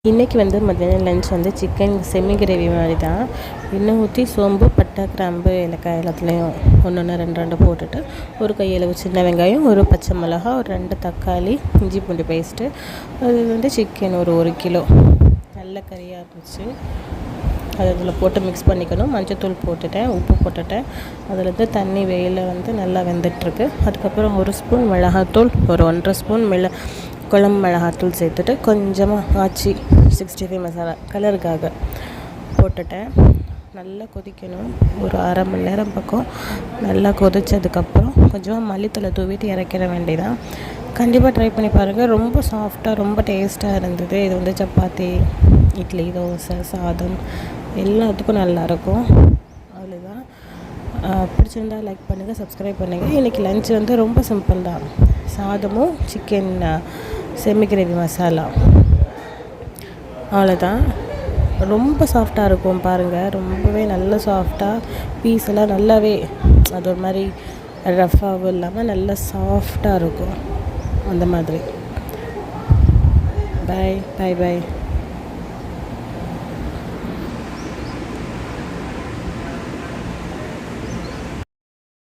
இன்றைக்கி வந்து மத்தியானம் லன்ச் வந்து சிக்கன் செமி கிரேவி மாதிரி தான். எண்ணெய் ஊற்றி சோம்பு, பட்டை, கிராம்பு, ஏலக்காய் எல்லாத்துலேயும் ஒன்று ரெண்டு ரெண்டு போட்டுட்டு ஒரு கையளவு சின்ன வெங்காயம், ஒரு பச்சை மிளகா, ஒரு 2 தக்காளி, இஞ்சி பூண்டு பேஸ்ட்டு, அது வந்து சிக்கன் ஒரு கிலோ நல்ல கறியாக இருந்துச்சு. அது அதில் போட்டு மிக்ஸ் பண்ணிக்கணும். மஞ்சத்தூள் போட்டுட்டேன், உப்பு போட்டுட்டேன். அதில் தண்ணி வெயில வந்து நல்லா வெந்துட்டுருக்கு. அதுக்கப்புறம் 1 ஸ்பூன் மிளகாத்தூள், ஒரு 1.5 ஸ்பூன் குழம்பு மிளகாத்தூள் சேர்த்துட்டு கொஞ்சமாக ஆச்சி 65 மசாலா கலருக்காக போட்டுட்டேன். நல்லா கொதிக்கணும். ஒரு அரை மணி நேரம் பக்கம் நல்லா கொதித்ததுக்கப்புறம் கொஞ்சமாக மல்லித்தலை தூவிட்டு இறக்கிட வேண்டியதான். கண்டிப்பாக ட்ரை பண்ணி பாருங்கள். ரொம்ப சாஃப்டாக, ரொம்ப டேஸ்ட்டாக இருந்தது. இது வந்து சப்பாத்தி, இட்லி, தோசை, சாதம் எல்லாத்துக்கும் நல்லாயிருக்கும். அவ்வளோதான். பிடிச்சிருந்தா லைக் பண்ணுங்கள், சப்ஸ்கிரைப் பண்ணுங்கள். இன்றைக்கி லன்ச் வந்து ரொம்ப சிம்பிள் தான். சாதமும் சிக்கன் செமி கிரேவி மசாலா, அவ்வளோதான். ரொம்ப சாஃப்டாக இருக்கும் பாருங்கள். ரொம்பவே நல்ல சாஃப்டாக, பீஸ் எல்லாம் நல்லாவே அது ஒரு மாதிரி ரஃப்பாகவும் இல்லாமல் நல்லா சாஃப்டாக இருக்கும். அந்த மாதிரி. பாய் பாய் பாய்.